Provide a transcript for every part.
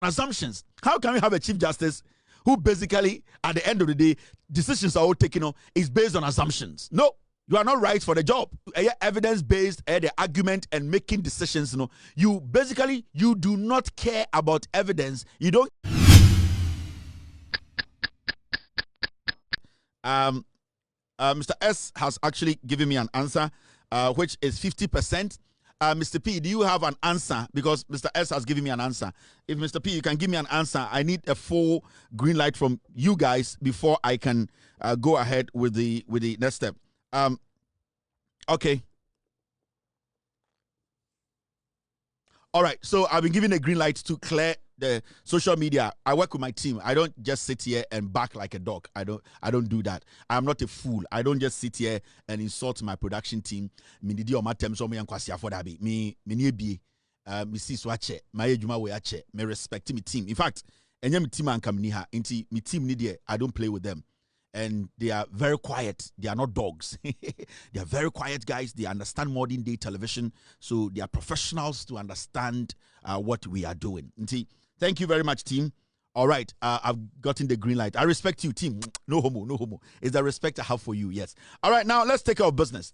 assumptions. How can we have a Chief Justice who basically, at the end of the day, decisions are all taken is based on assumptions? No, you are not right for the job. Evidence-based, the argument and making decisions. You basically, you do not care about evidence. You don't. Mr. S has actually given me an answer, which is 50%. Mr. P, do you have an answer? Because Mr. S has given me an answer. If Mr. P, you can give me an answer, I need a full green light from you guys before I can go ahead with the next step. Okay. All right. So I've been given a green light to clear the social media. I work with my team. I don't just sit here and bark like a dog. I don't do that. I'm not a fool. I don't just sit here and insult my production team. Me didi o matem so me yankwasi afodabi. Me nie see swache. My ejuma we ache. Me respect me team. In fact, enye me team anka me ha. Inti me team ni die. I don't play with them. And they are very quiet. They are not dogs. They are very quiet guys. They understand modern day television. So they are professionals to understand what we are doing. Inti, thank you very much, team. All right, I've gotten the green light. I respect you, team. No homo, no homo. It's the respect I have for you, yes. All right, now let's take care of business.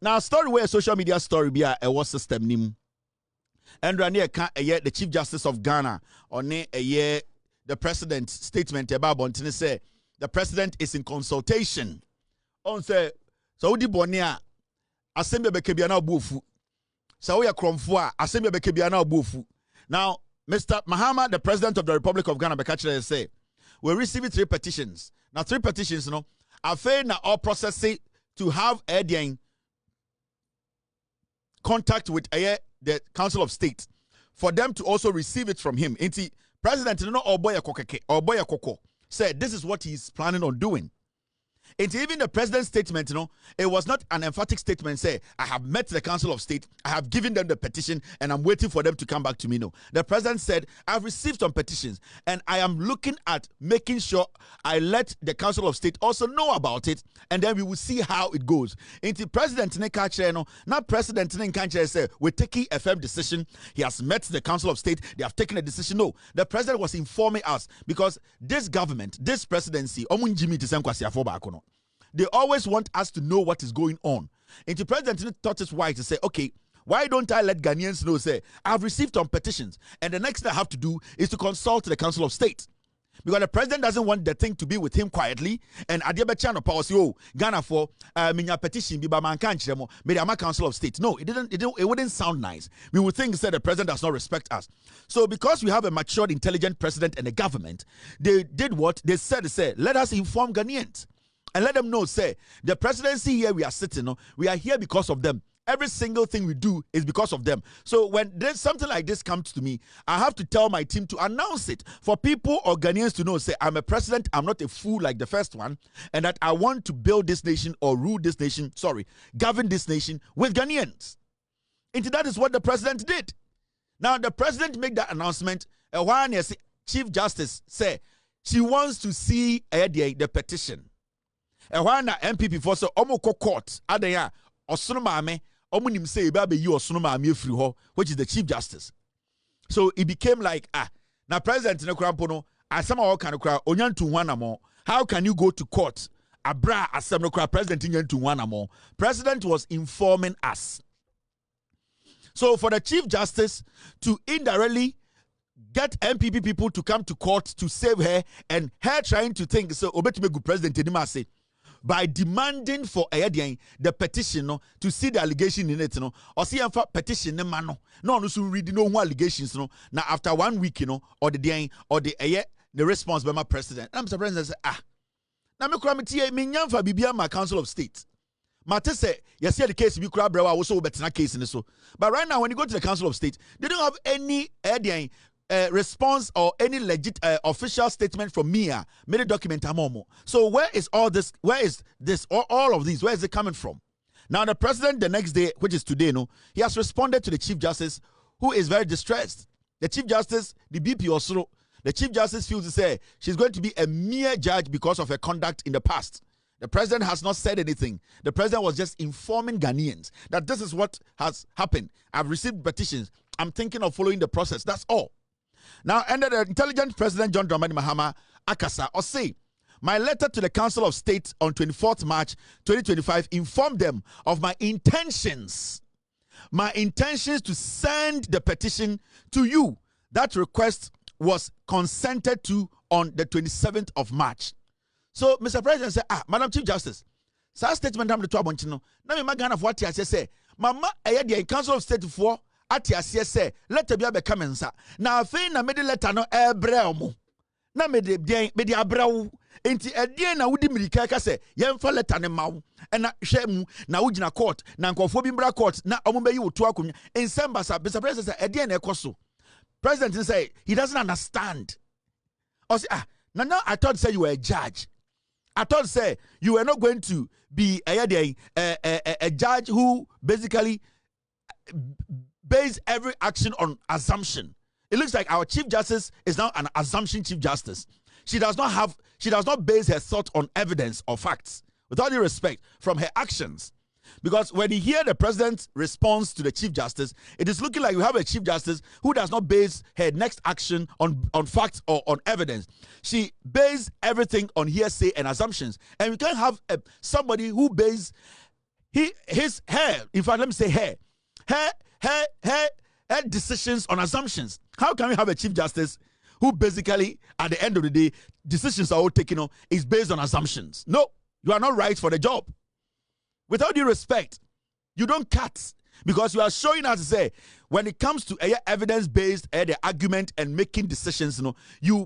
Now, story where social media story be a war system nim. And the Chief Justice of Ghana on the president's statement about Bontine say the president is in consultation. On say Saudi Bonia Assembly Bekebiana Bufu. Saoya Kromfua Assembly Bekebiana Bufu. Now, Mr. Mahama, the president of the Republic of Ghana, Bekachile say, we received 3 petitions. Now, 3 petitions, Afenyo all processing to have a contact with the Council of State for them to also receive it from him. Inti President Oboya Koko said this is what he's planning on doing. It's even the president's statement, it was not an emphatic statement, say, I have met the Council of State, I have given them the petition, and I'm waiting for them to come back to me. No. The president said, I've received some petitions, and I am looking at making sure I let the Council of State also know about it, and then we will see how it goes. Into President Nekacheno, not President Nekacheno say, we're taking a firm decision. He has met the Council of State, they have taken a decision. No, the president was informing us because this government, this presidency, they always want us to know what is going on. And the president thought it's wise to say, okay, why don't I let Ghanaians know, say, I've received some petitions, and the next thing I have to do is to consult the Council of State. Because the president doesn't want the thing to be with him quietly, and Adiabechano policy, oh, Ghana for minya petition, biba mankanchemo, Mediama Council of State. No, it wouldn't sound nice. We would think that the president does not respect us. So because we have a matured, intelligent president and a government, they did what? They said, let us inform Ghanaians. And let them know, say, the presidency here we are sitting, we are here because of them. Every single thing we do is because of them. So when there's something like this comes to me, I have to tell my team to announce it for people or Ghanaians to know, say, I'm a president, I'm not a fool like the first one, and that I want to build this nation or govern this nation with Ghanaians. And that is what the president did. Now, the president made that announcement, when Chief Justice said she wants to see the petition. And when the MPP for so omoko court adaya Osono M omunim say babe you Osono M free ho, which is the Chief Justice. So it became like now president no krampo no asema all kind of kra onyantu wanamo. How can you go to court abra asem no kra president nyantu wanamo? President was informing us. So for the Chief Justice to indirectly get MPP people to come to court to save her, and her trying to think so obetime president anima say by demanding for the petition to see the allegation in it, or see for petition no so read no allegations now after 1 week or the response by my president. I'm surprised and say now me kura me tie me nyamfa bibia my Council of State. Mate say you see the case be kura brewa also better case in so. But right now when you go to the Council of State, they don't have any response or any legit official statement from Mia made a document amomo. So where is all this? Where is this? All of these? Where is it coming from? Now the president the next day, which is today, he has responded to the Chief Justice, who is very distressed. The Chief Justice, the BP Osono, the Chief Justice feels to say she's going to be a mere judge because of her conduct in the past. The president has not said anything. The president was just informing Ghanaians that this is what has happened. I've received petitions. I'm thinking of following the process. That's all. Now, under the intelligent President John Dramani Mahama Akasa, or say, my letter to the Council of State on 24th March 2025 informed them of my intentions to send the petition to you. That request was consented to on the 27th of March. So, Mr. President said, Madam Chief Justice, sa statement am the 12 no. Na me magana of what I say, Mama, the Council of State for ati asie say letter bia be kamensa na afei na me de letter no ebrel mo na me de abrawo enti edien na wudi mirika ka say yemfa letter ne mawo na hwe mu na wugina court na nkofo bi mbra court na omo be yi woto akonya ensamba sa Mr. President say edien na ekoso. President say he doesn't understand. I say now I thought say you were a judge. I thought say you were not going to be a judge who basically base every action on assumption. It looks like our Chief Justice is now an assumption Chief Justice. She does not base her thought on evidence or facts. With all due respect, from her actions. Because when you hear the President's response to the Chief Justice, it is looking like you have a Chief Justice who does not base her next action on facts or on evidence. She bases everything on hearsay and assumptions. And we can't have somebody who bases her decisions on assumptions. How can we have a Chief Justice who basically, at the end of the day, decisions are all taken on is based on assumptions? No, you are not right for the job. With all due respect, you don't cut, because you are showing us to say when it comes to evidence-based the argument and making decisions, you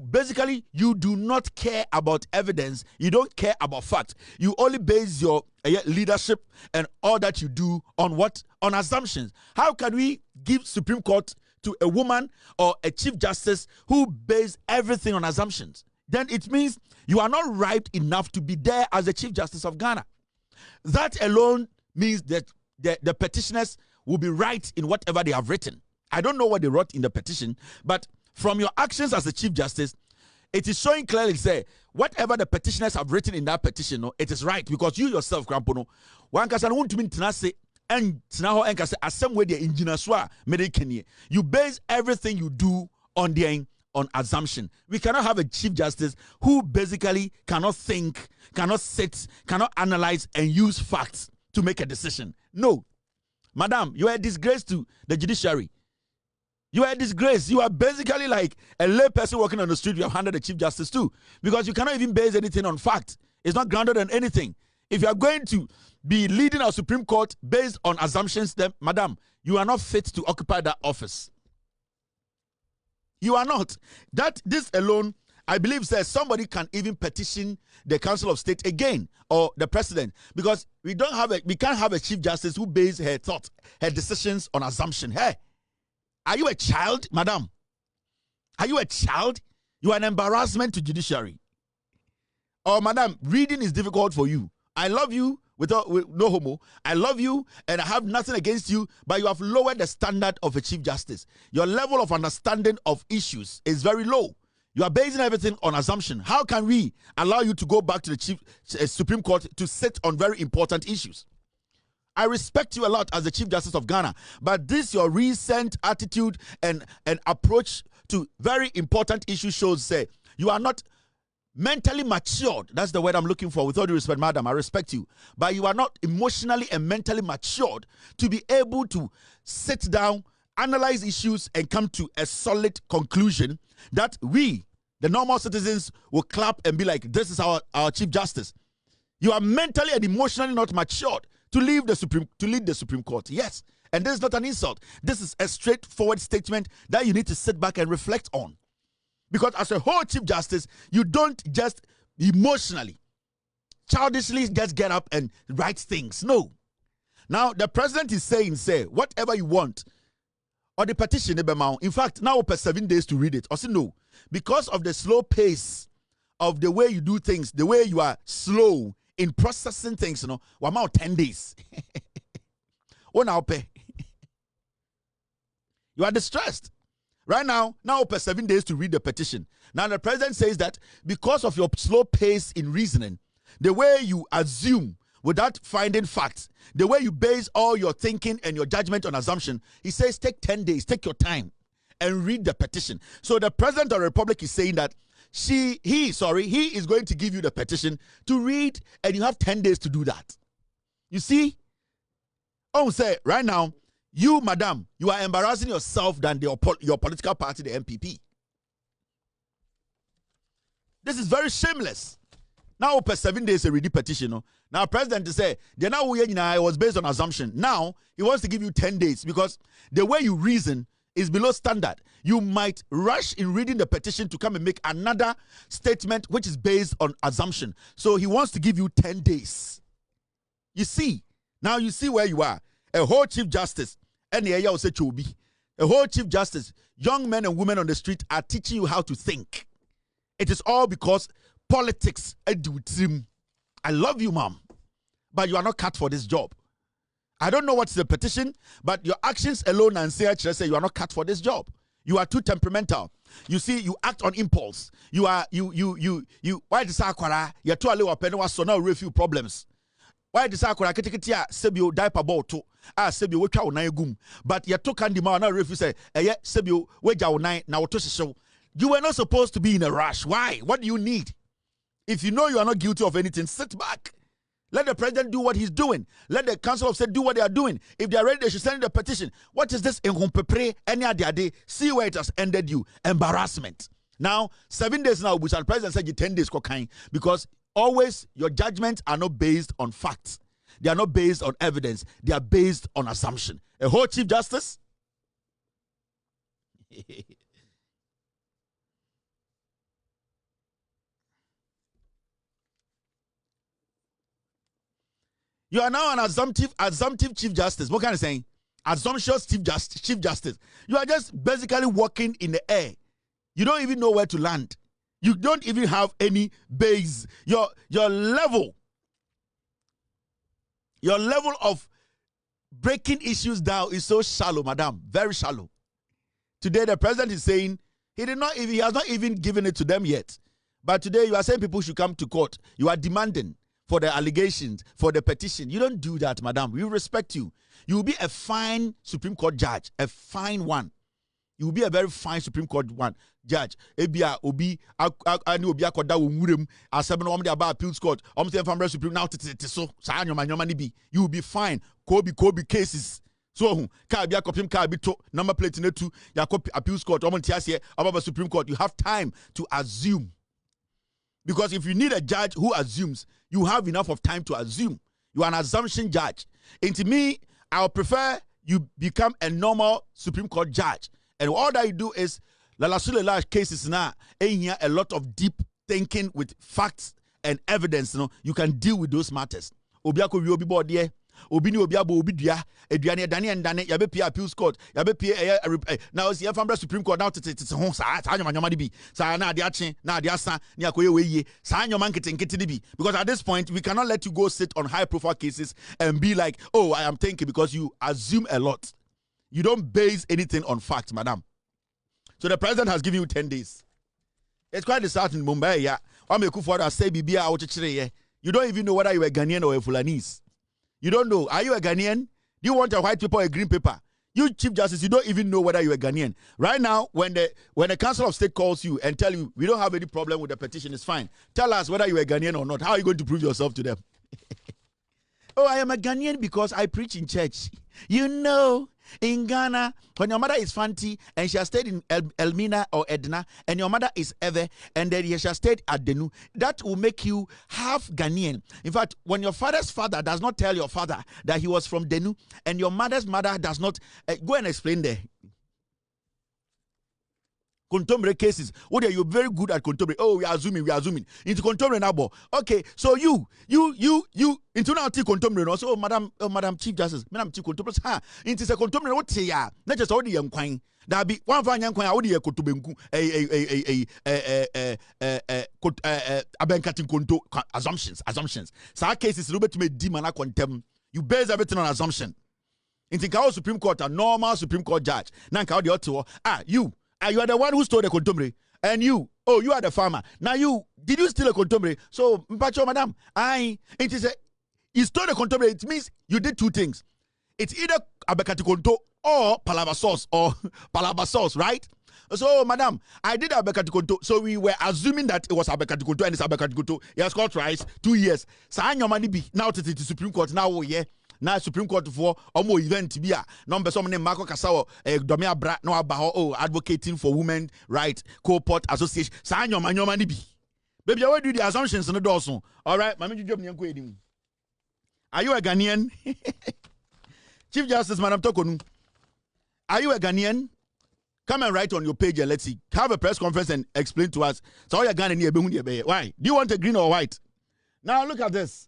do not care about evidence. You don't care about facts. You only base your leadership and all that you do on what? On assumptions. How can we give Supreme Court to a woman or a Chief Justice who base everything on assumptions? Then it means you are not right enough to be there as the Chief Justice of Ghana. That alone means that the petitioners will be right in whatever they have written. I don't know what they wrote in the petition, but from your actions as the Chief Justice, it is showing clearly, say, whatever the petitioners have written in that petition, it is right, because you yourself, Grampono, one can want to mean tenase and tinaho and say, as some way the engineer swa medicine. You base everything you do on assumption. We cannot have a Chief Justice who basically cannot think, cannot sit, cannot analyze and use facts to make a decision. No. Madam, you are a disgrace to the judiciary. You are a disgrace. You are basically like a lay person walking on the street. You have handed the Chief Justice too, because you cannot even base anything on fact. It's not grounded on anything. If you are going to be leading our Supreme Court based on assumptions, then, madam, you are not fit to occupy that office. You are not. This alone, I believe, says somebody can even petition the Council of State again, or the President, because we can't have a Chief Justice who bases her thoughts, her decisions on assumption. Hey, are you a child, madam? Are you a child? You are an embarrassment to judiciary. Oh, madam, reading is difficult for you. I love you with no homo. I love you and I have nothing against you, but you have lowered the standard of a Chief Justice. Your level of understanding of issues is very low. You are basing everything on assumption. How can we allow you to go back to the Supreme Court to sit on very important issues? I respect you a lot as the Chief Justice of Ghana, but this your recent attitude and approach to very important issues shows, say, you are not mentally matured. That's the word I'm looking for. With all due respect, madam, I respect you, but you are not emotionally and mentally matured to be able to sit down, analyze issues, and come to a solid conclusion that we, the normal citizens, will clap and be like, this is our Chief Justice. You are mentally and emotionally not matured to lead the Supreme Court. Yes, and this is not an insult. This is a straightforward statement that you need to sit back and reflect on. Because as a whole Chief Justice, you don't just emotionally, childishly just get up and write things. No. Now, the President is saying, say, whatever you want, or the petition, in fact, now for 7 days to read it. Also, no. Because of the slow pace of the way you do things, the way you are slow in processing things, we're now 10 days. You are distressed. Right now for 7 days to read the petition. Now the President says that because of your slow pace in reasoning, the way you assume without finding facts, the way you base all your thinking and your judgment on assumption, he says take 10 days, take your time and read the petition. So the President of the Republic is saying that he is going to give you the petition to read, and you have 10 days to do that. You see? Oh, say right now, you, madam, you are embarrassing yourself than your political party, the MPP. This is very shameless. Now, per 7 days, a read petition. No? Now, President say, it was based on assumption. Now, he wants to give you 10 days because the way you reason is below standard. You might rush in reading the petition to come and make another statement which is based on assumption. So he wants to give you 10 days. You see, now you see where you are. A whole Chief Justice, and a whole Chief Justice, young men and women on the street are teaching you how to think. It is all because politics. I love you, ma'am, but you are not cut for this job. I don't know what's the petition, but your actions alone and say you are not cut for this job. You are too temperamental. You see, you act on impulse. Why the Sakwara? You're too aliwa penwa so now refuse problems. Why the Sakwara ketikitia sebio diaper ball to sebio wecha onai gum. But you took candy ma now refuse say sebio weja onai na otoshi show. You were not supposed to be in a rush. Why? What do you need? If you know you are not guilty of anything, sit back. Let the president do what he's doing. Let the council of state do what they are doing. If they are ready, they should send the petition. What is this? See where it has ended you. Embarrassment. Now, 7 days now, the president said you 10 days because always your judgments are not based on facts. They are not based on evidence. They are based on assumption. A whole Chief Justice. You are now an assumptive Chief Justice. What kind of saying? Assumptuous Chief Justice. You are just basically walking in the air. You don't even know where to land. You don't even have any base. Your level of breaking issues down is so shallow, madam. Very shallow. Today the president is saying he has not even given it to them yet. But today you are saying people should come to court. You are demanding for the allegations, for the petition. You don't do that, madam. We respect you. You will be a fine Supreme Court judge, a fine one. You will be a very fine Supreme Court judge. Ebia obi ani obi akoda wo nwurem asem no omde aba appeals court. Omse famre Supreme now so saa nyoma ni bi. You will be fine. Kobe cases. So car be akopim car bi to number plate na 2 ya copy appeals court omonti ase aba Supreme Court. You have time to assume. Because if you need a judge who assumes, you have enough of time to assume. You are an assumption judge. And to me, I would prefer you become a normal Supreme Court judge. And all that you do is, large cases now, here a lot of deep thinking with facts and evidence. You can deal with those matters. Obiako yobi body. Obini obiabo obidua eduane dane ndane yabe pia appeals court yabe pia now see from Supreme Court now tete ho saa nyoma di bi saa na ade ache na ade asa ni akoye weye saa nyoma nkete di bi, because at this point we cannot let you go sit on high profile cases and be like, oh, I am thinking, because you assume a lot. You don't base anything on facts, madam. So the president has given you 10 days. It's quite disheartening in Mumbai. Yeah, you don't even know whether you are Ghanaian or a Fulanese. You don't know. Are you a Ghanaian? Do you want a white paper or a green paper? You, Chief Justice, you don't even know whether you're a Ghanaian. Right now, when the Council of State calls you and tell you, we don't have any problem with the petition, it's fine. Tell us whether you're a Ghanaian or not. How are you going to prove yourself to them? Oh, I am a Ghanaian because I preach in church. You know, in Ghana, when your mother is Fanti and she has stayed in Elmina or Edna, and your mother is Eve, and then she has stayed at Denu, that will make you half Ghanaian. In fact, when your father's father does not tell your father that he was from Denu, and your mother's mother does not, go and explain there. Contemporary cases. Oh, you're very good at contemporary. Oh, we are zooming. Into contemporary now. Okay, so you into now contemporary. Also, Madam Chief Justice, Madam Chief Contemporary. Into a contemporary. What say ya? Not just all the young quine. That be one fine young quine. How do you cotubenku? Abenkatin conto assumptions. So our case is a little bit made demon contem. You base everything on assumption. Into Kao Supreme Court, a normal Supreme Court judge. Nanka the other. You are the one who stole the contumely, and you are the farmer. Now did you steal a contumely? So, Mpacho, madam, you stole the contumely. It means you did two things. It's either abekati konto or palaba sauce, right? So, madam, I did abekatikoto. So we were assuming that it was abekatikoto and it's abekatikoto. Yes, court twice, 2 years. So I know money be now to the Supreme Court now. Yeah, now Supreme Court for omo event to be a number some name Marco Casawo, Domia Brat no about advocating for women right co-port association. So I know money be. Baby, I will do the assumptions in the doorson. All right, Mammy job nyanko. Are you a Ghanaian? Chief Justice, Madam Torkonu, are you a Ghanaian? Come and write on your page and let's see. Have a press conference and explain to us. So you're Ghanaian. Why? Do you want a green or white? Now look at this.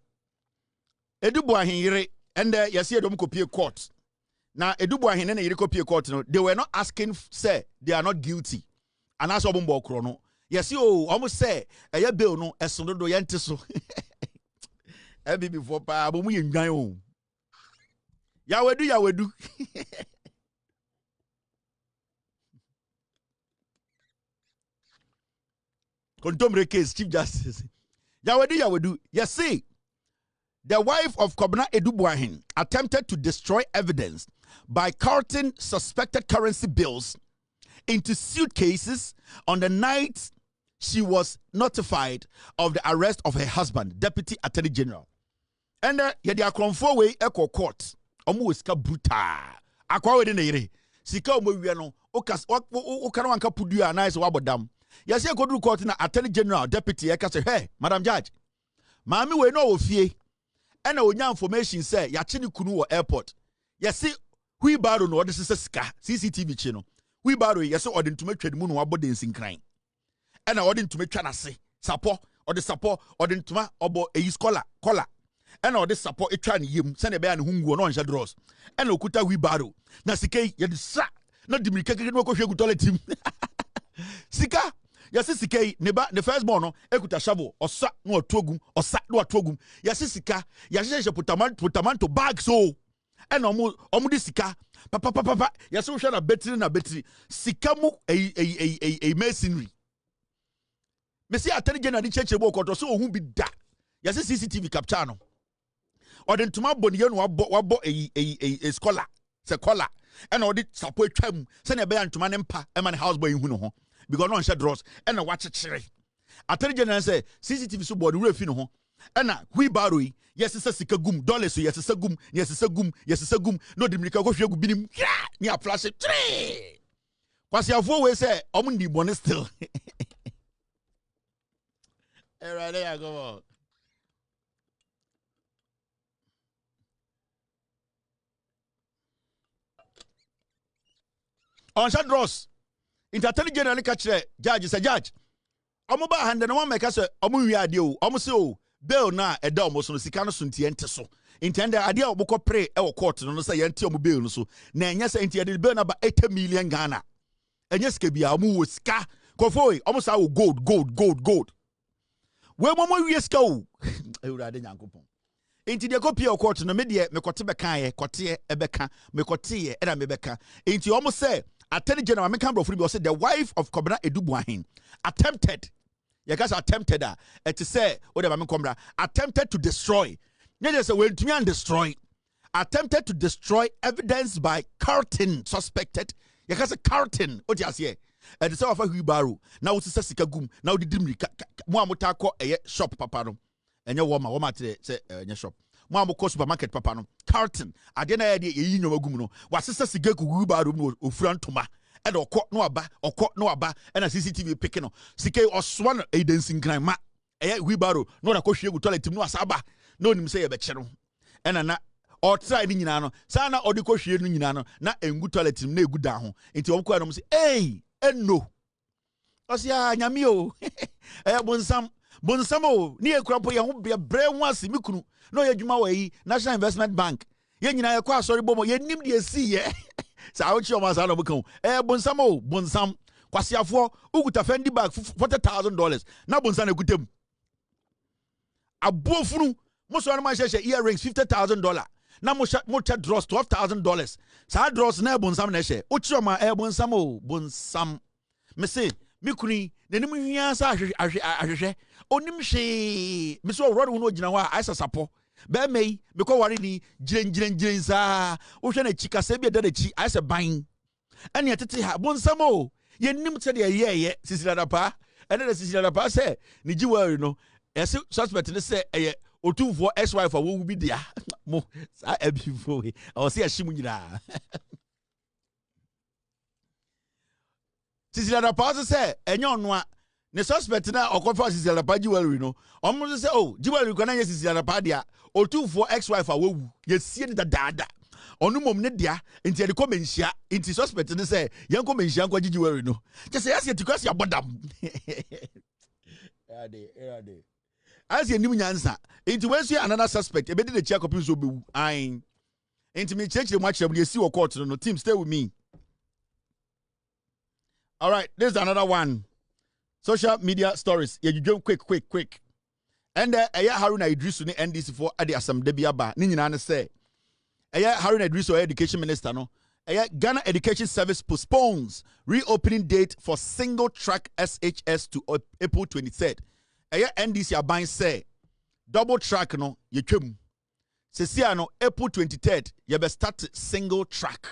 Eii Adu-Boahene and you see them copy court. Now Eii Adu-Boahene and copy court. They were not asking, say they are not guilty. And that's Torkornoo. Yes, you almost say a bill no as soon as you enter so. Every before pa but we enjoy home. Yawedu. Contemporary case, Chief Justice. Yawedu. Yes, see, the wife of Eii Adu-Boahene attempted to destroy evidence by carting suspected currency bills into suitcases on the night she was notified of the arrest of her husband, Deputy Attorney General. And yedi akromfo we eko court. Omo sika bruta. Akwa we de nere. Sika omo wi no o kana wanka pudu a nice wabodam. Yesi ekoduru court na Attorney General Deputy eka say, "Hey, Madam Judge. Maami we no ofie. E na onya information say ya chi ni kunu wo airport. Yesi hui baro no ode sika CCTV chi no. Hui baro yesi ode ntuma twadimu no wabode nsinkran. E na ode ntuma twa na se. Sapo ode ntuma obo eyi collar. And all this support a trying him, send a bayan whom go on draws. And Okuta Wibaro. Na Sike, you sa, not the Mikaki no coffee could toilet him. Sika, yes, Sike, neba, the first born, Ekuta Shavo, or Sat no Togum, or Sat no Togum. Yes, Sika, yes, put a man to bag so. And almost Sika, papa, yes, we shall a battery, Sikamu a masonry. Messi Attorney General Church walk or so who be that. Yes, CCTV capture no. Or then tomorrow bonian wabo a scholar, sekola, and all this support tram, send a bayan to man empa, a man house boy who know, because no shed draws, and a watch a cherry. Attorney General say, CCTV so body refino, and we barui, yes, it's a sikagum, dollars, yes, it's a gum, yes, it's a gum, yes, it's a gum, no, the Mika Kofi could be him, near flash a tree. What's your 4 ways say, Omundi bonnet still. Right there, I go on. On shot dross. Attorney General catch judge is a judge. Omo ba hand na one make us omo wi ade o. Omo se o bail na e da omo so no sika no so ntiente so. Intend ade a obokọ pre e wo court no say yente omo bail no so. Na enya say enti ade bail na ba 80 million Ghana. Enya sika bia omo wo sika. Kofoi omo sa wo gold. We momo wi sika o. Ewurade nyankopon. Enti de copy of court no me de me kote beka ye kote ebeka me kote ye e da me beka. Enti omo say Attorney General American Brofri said the wife of Eii Adu-Boahene attempted. You guys attempted to say attempted to destroy. Just when to destroy. Attempted to destroy evidence by carting suspected. You guys a carting. What you say? And the say of a wheelbarrow. Now it's a sikagum. Now the dimri. Muamuta ko a shop papano. And your woman say shop. Muamuko supermarket papano. Carton. I didn't idea you know gumno. Was sister Sigaku Gubaru or front to ma. And or court no aba, and a CCTV picking on. Sike or swan a dancing crime ma. A wheelbarrow, not a coach you would tell it to no saba. No him say a betchero. And a or try in Yano. Sana or the coach you in Yano, not a good toilet him, no good down. Into Uncle say, hey, and no. Osia Yamio. Bonsamo, near Crampo, you won't be a brain once in Mukunu. No, Yajumawa, National Investment Bank. Yen I acquire sorry bomo, ye nim de see ye. Sa out your masano bucon. Bonsam. Quasia for Uguta Fendi bag $40,000. Now Bonsana Gutem. A bofunu, most of my earrings $50,000. Now Mocha draws $12,000. Sa draws na Bonsam Neshe. Uchoma Bonsam. Messy, Mikuni, the Nimuya Onimshi, Miss Rod no Jinawa, I support. Be me because worry ni jiren sa wo hwe na chika se bi da da chi I say ban ene tete ha bonsam o ye nim se de ye sisila pa ene de sisila pa say ni jiwari no ese suspect ne say eye otumfo ex-wife a wo bi dia mo sa ebifo o say ahim nyina sisila pa say enye ono a ne suspect na okofa sisila pa jiwari no omo say oh jiwari ko na ye sisila pa dia otumfo ex-wife a wo ye sie ni dada onu mom ne dia enti e de komenhia enti suspect ne say yen komenhia nko jiwari no je say yase tikasi abodam ade as ye nim nyansa enti wensu another suspect e be de chia copy so bewu ain enti me chekire mu achire mu ye si wo court no team stay with me. All right, this is another one. Social media stories. You jump quick. And Eii Haruna Idrisu ni NDC for ade asam de biaba ni nyina ne say Eii Haruna Idrisu education minister no Ghana Education Service postpones reopening date for single track SHS to April 23rd. Eii NDC aban say double track no ye twem sesia no April 23rd ye be start single track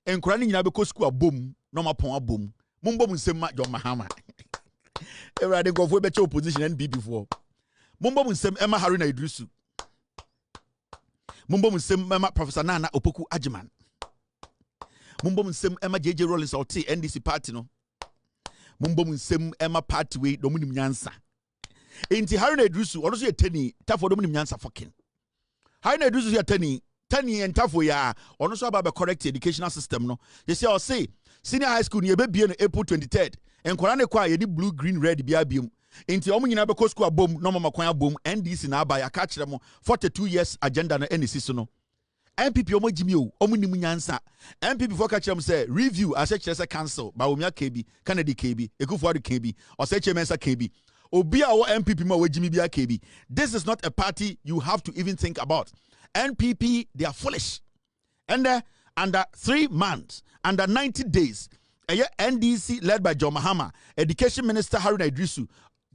enkura ni nyina be ko school abom no mapon abom mumbom nsem ma John Mahama everade go for be opposition NPP for mumbom nsem Emma Haruna Idrisu mumbom nsem Emma Professor Nana Opoku Ajiman mumbom nsem Emma JJ Rollins Oti NDC party no mumbom nsem Emma party we do munim nyansa enti Haruna Idrisu ono so ye tani tafo do munim nyansa fucking Haruna Idrisu ye tani and tafo ya ono so about correct educational system no you say senior high school ni be bie no April 23rd enkwara ne kwa ye di blue green red bia biom enti omo nyina be ko school abom no mama kwan abom NDC na aba ya ka kire mo 42 years agenda na NSS so no MPP omo jimi o omo nim nyansa MPP for ka kire mo say review ase kire say cancel ba omia KB Kennedy KB Ekufuadu KB o say Chemensa KB obi a wo MPP ma wajimi bia KB. This is not a party you have to even think about. NPP, they are foolish. And under 3 months, under 90 days, NDC led by John Mahama, Education Minister Haruna Idrisu,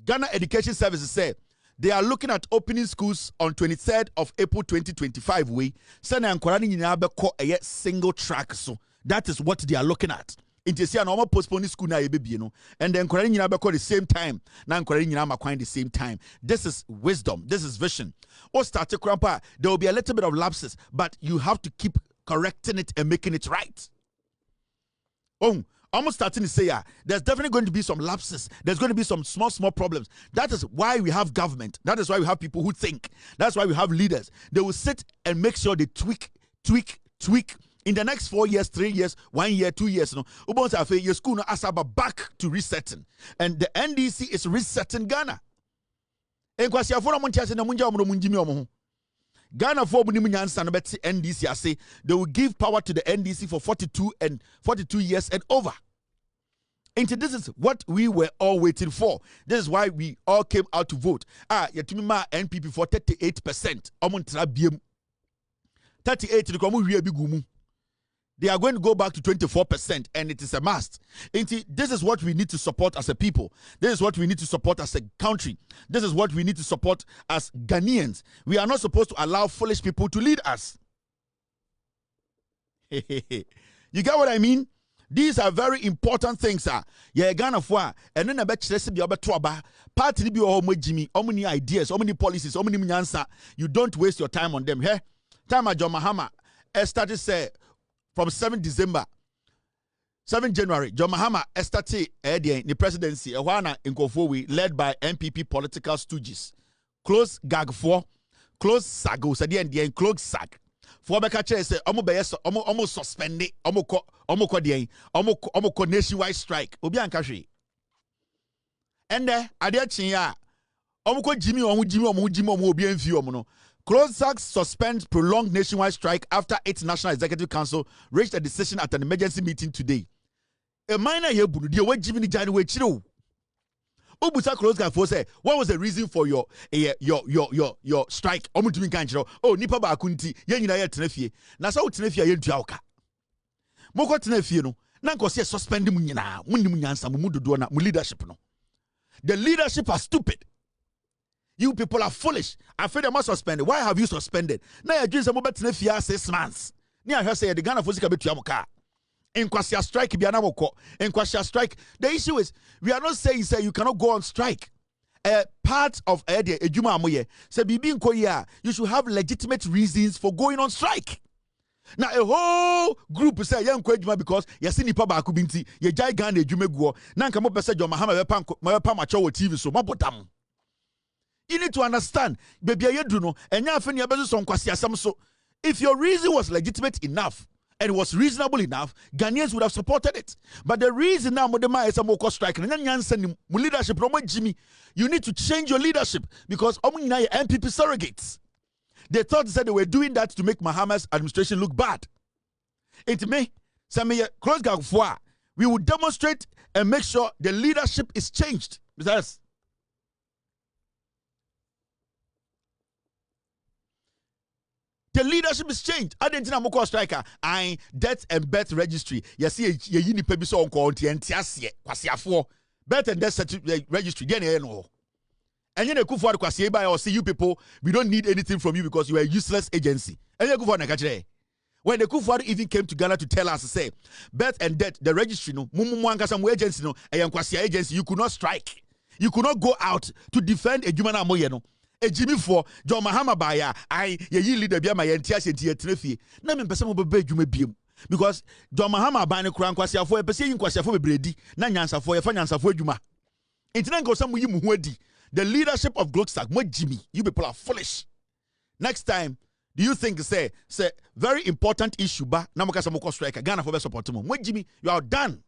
Ghana Education Services say they are looking at opening schools on 23rd of April 2025. Single track. So that is what they are looking at. Intesi an omo postpone school na yebebie no and then kwara nyina be call the same time na kwara nyina makwan the same time. This is wisdom, this is vision. O start krampa, there will be a little bit of lapses, but you have to keep correcting it and making it right. Almost starting to say there's definitely going to be some lapses, there's going to be some small problems. That is why we have government, that is why we have people who think, that's why we have leaders. They will sit and make sure they tweak in the next 4 years, 3 years, 1 year, 2 years, no. Your school no asaba back to resetting, and the NDC is resetting Ghana. Ghana for NDC, I say they will give power to the NDC for 42 years and over. And this is what we were all waiting for. This is why we all came out to vote. Yatumima NPP for 38%. 38. They are going to go back to 24%, and it is a must. This is what we need to support as a people. This is what we need to support as a country. This is what we need to support as Ghanaians. We are not supposed to allow foolish people to lead us. You get what I mean? These are very important things. Yeah, Ghana for and then about party be Jimmy, how many ideas, how many policies, how many nyansa. You don't waste your time on them. Hey, time at John Mahama started say. From 7 January, John Mahama started the presidency, led by MPP political stooges. Close gag for, close sago, and close sag. For Bekache say, almost suspended, almost nationwide strike. Obian Kashi. And Adiachinya, Jimmy, CLOSAG suspends prolonged nationwide strike after its National Executive Council reached a decision at an emergency meeting today. A minor here, the way Jimmy January chill. Obusa CLOSAG for say, what was the reason for your strike? Oh, nipa ba kunti, yen yina tenefie. Na so tenefie yen tuauka. Moko tenefie no, na nko se suspend mu nyina, mu nim nyansa mu dodo na mu leadership no. The leadership are stupid. You people are foolish. I feel they must suspend. Why have you suspended? Now you're doing some about 6 months. Now I say the Ghana for Sika betu yamuka. In Kwasia strike, in Kwasia strike. The issue is we are not saying you cannot go on strike. Part of the Ejuma Amoye say Bibi in Korea, you should have legitimate reasons for going on strike. Now a whole group say young Ejuma because you see nipa ba kubinti, ye jai Ghana Ejuma guo. Na nka mo pese jo Mahama pa macho TV so mabotam. You need to understand, baby Yeduno, and Afenyo Markin so if your reason was legitimate enough and was reasonable enough, Ghanaians would have supported it. But the reason now Modema is a moko strike, and leadership, Jimmy, you need to change your leadership because MPP surrogates. They thought they were doing that to make Mahama's administration look bad. It may close gap we will demonstrate and make sure the leadership is changed. Because the leadership is changed. Adentina moko striker. I death and birth registry. You see, ye yini pebiso onko onti entiasie kwasiafo. Birth and death registry. Then no. And you kufu adu kwasiye by or see you people. We don't need anything from you because you are a useless agency. And you kufu adu when the Kufu even came to Ghana to tell us to say birth and death, the registry no, mumu agency no, agency. You could not strike. You could not go out to defend a human amoye no. A Jimmy for John Mahama Baya, ye leader be my entias and trefi. Na me pese mo bebe dwuma biem because John Mahama ba ne kura nkwase afo e pese yin kwase afo bebredi na nyansa afo ye fa nyansa afo adwuma. Intina nko sam yi mu ho adi. The leadership of Govt mo Jimmy, you people are foolish. Next time, do you think say very important issue ba na mo kasa mo strike Ghana for be support mo. Mo Jimmy, you are done.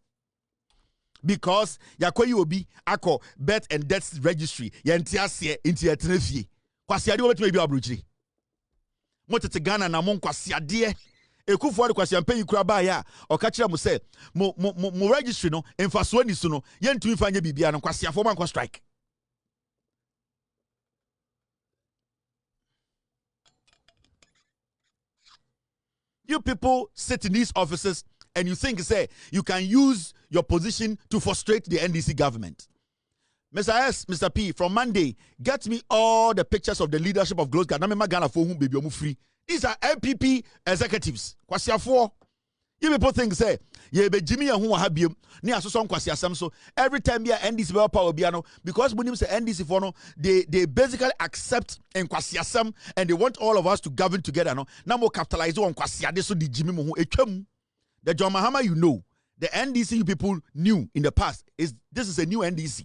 Because yakoyi obi ako birth and death registry yentiasie inti etnefie kwasiade obetuma bi abrochiri motete Ghana na mo kwasiade ekufu ade kwasiampe yikura ba ya oka kire mo say mo registry no emfaso ani so no yentumi fanye bibia no kwasiafo man kwa strike. You people sit in these offices and you think, say, you can use your position to frustrate the NDC government. Mr. S, Mr. P, from Monday, get me all the pictures of the leadership of Govt. These are MPP executives. You people think, say, ye be Jimmy and who have you, near so so every time you NDC power biano, because when you say NDC for no, they basically accept and kwasiasam and they want all of us to govern together. No, now more capitalize on kwasiade so the Jimmy Mohu echem. The John Mahama, you know, the NDC you people knew in the past this is a new NDC.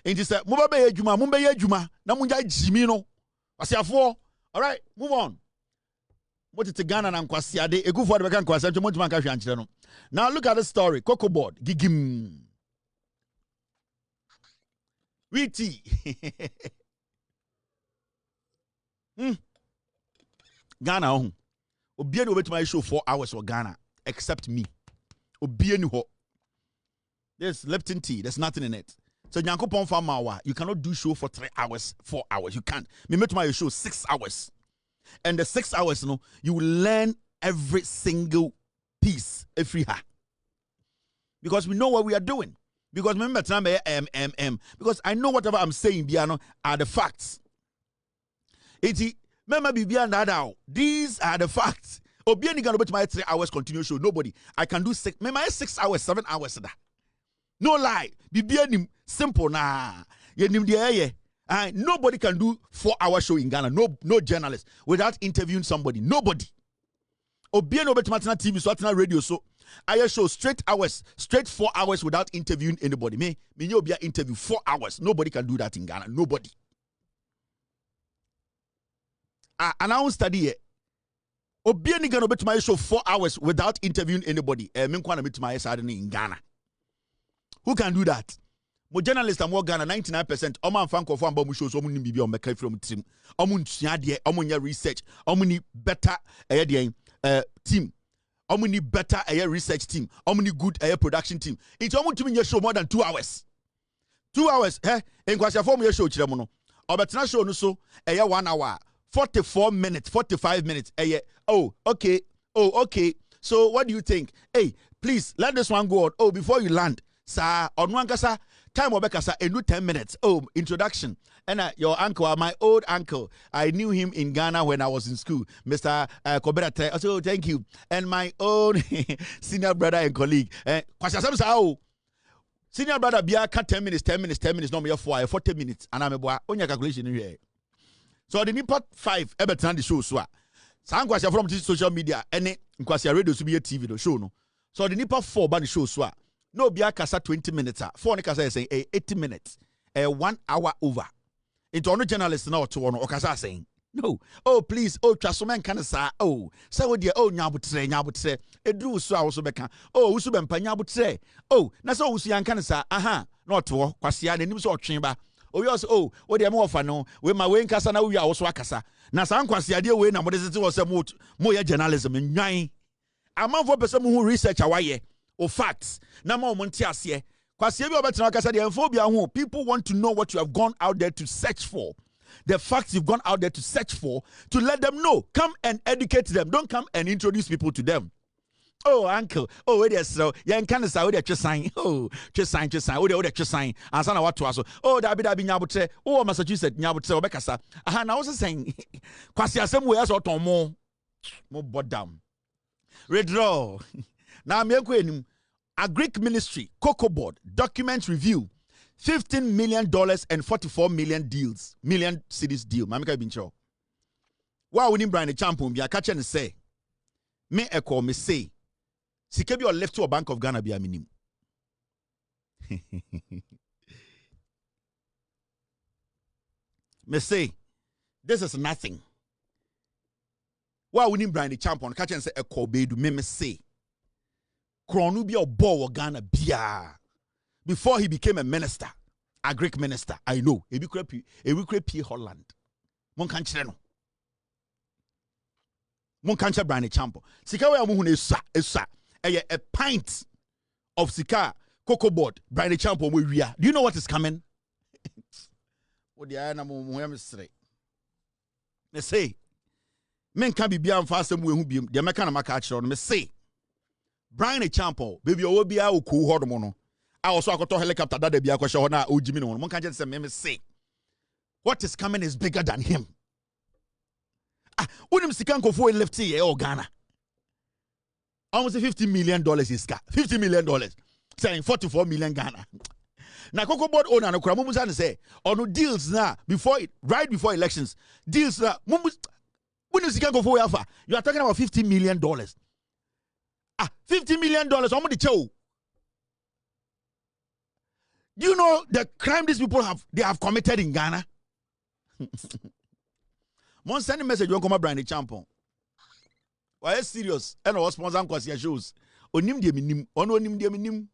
And he said, Mubabe Juma, Mumbe Juma, Namunja Jimmy no. All right, move on. What is Ghana and Kwasiade? A good for the Bekan Kwasiade. Now look at the story. Cocoa board. Gigim. Witty. Ghana. Obiani wait my show 4 hours for Ghana. Except me. Obiani ho. There's Lipton tea. There's nothing in it. So Nyankopon Famawa, you cannot do show for 3 hours, 4 hours. You can't. Me met my show 6 hours. And the 6 hours, you know, you will learn every single piece, every ha. Because we know what we are doing. Because remember, because I know whatever I'm saying, Biano, are the facts. These are the facts. Obiani gonna bet my 3 hours continuous show. Nobody. I can do 6. My 6 hours, 7 hours. No lie. Bibiani simple na. Nobody can do 4-hour show in Ghana. No journalist without interviewing somebody. Nobody. Obiano bet Martina TV so Martina radio so I show straight 4 hours without interviewing anybody. Me Obia interview 4 hours. Nobody can do that in Ghana. Nobody. And I won't study it. Obiani gonna bet my show 4 hours without interviewing anybody. In Ghana. Who can do that? Mo journalist am work Ghana 99%. Oman fan ko fan ba mu show so omun bibi o meka from team. Omun tua de, omun nya research. Omun ni better team. Omun ni better research team. Omun ni good production team. It's omun tumi nya show more than 2 hours. 2 hours en kwasha form show kire mo no. Obetena show no so 1 hour, 44 minutes, 45 minutes. Oh, okay. So what do you think? Hey, please let this one go on. Oh, before you land. Sir, on one kasa time obekasa enu 10 minutes. Oh, introduction. And your uncle, my old uncle, I knew him in Ghana when I was in school, Mr. Koberate. I said, oh, thank you. And my own senior brother and colleague. Senior brother, Bia, 10 minutes, 10 minutes, 10 minutes, no more 40 minutes. And I'm a on your calculation here. So the Nippot 5, Everton the show, so. Some question from social media, any question radio to be a TV the show no. So the Nippot 4 ban show, so. No, Bia Casa 20 minutes, 4 Casa saying 80 minutes, 1 hour over. Into only journalists now to one or Casa saying. No. Oh, please. Oh, Trasuman can say, oh, so dear, oh, Nyabutre, a drew so also becan. Oh, Usuban Panyabutre. Oh, Naso Usian can say, aha, not to Quasia, the news or chamber. Oh, yes, oh, what they are more for no, when my way in Casana, we are also Casa. Nasan Quasia, dear way, number this was a more journalism in nine. Among for person who research Hawaii or facts. Namo Montiasie. Quasia, the phobia, people want to know what you have gone out there to search for. The facts you've gone out there to search for, to let them know. Come and educate them. Don't come and introduce people to them. Oh, uncle. Oh, wait there, so yeah, in Canada, where they sign. Oh, just sign. Oh, they sign. And son of what to us. Oh, that be Nyabutre. Oh, Massachusetts, Nyabutre, Becassa. And I was saying, Quasia somewhere else or more bottom. Redraw. Now, I'm going a Greek ministry, Cocoa Board, document review. $15 million and 44 million cities deal. Mamika Bincho. Why wouldn't Brian the champion be a catch and say, me echo me say, Sikebi or left to a Bank of Ghana be a minimum. Me say, this is nothing. Why wouldn't Brian the champion catch and say, echo be do me say, Torkonu be a bow Ghana bia. Before he became a minister, a Greek minister, I know. A creepy Holland. Mon can't no. Mon can't brand a champo. Sika we amuhune esa. A pint of Sika cocoa board brand a champo we are. Do you know what is coming? What the I am say. Me say, men can be beyond fast and we who be the American catch on me say. Brand a champo, baby, will be our cool hormono. I also got a helicopter that they be a question now. Oh, Jimmy, one can just say, what is coming is bigger than him. Ah, when him can go for a left here or Ghana. Almost $50 million is Sca. $50 million. Saying 44 million Ghana. Now, Cocoa Board owner, no Kuramusan say, on no deals now, right before elections, deals now, when you can go for Alpha, you are talking about $50 million. Ah, $50 million, how much the do you know the crime these people have committed in Ghana? Mon send a message, you come Brian the champion. Why is serious? And our sponsor Kwasia shows. Onim de minim, onim de minim.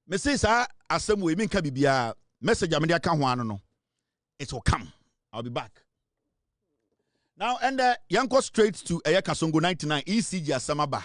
Message asem we minka bibia message amede aka ho ano no. It will come. I'll be back. Now, and Yanko straight to Kasongo 99 ECG Asamaba.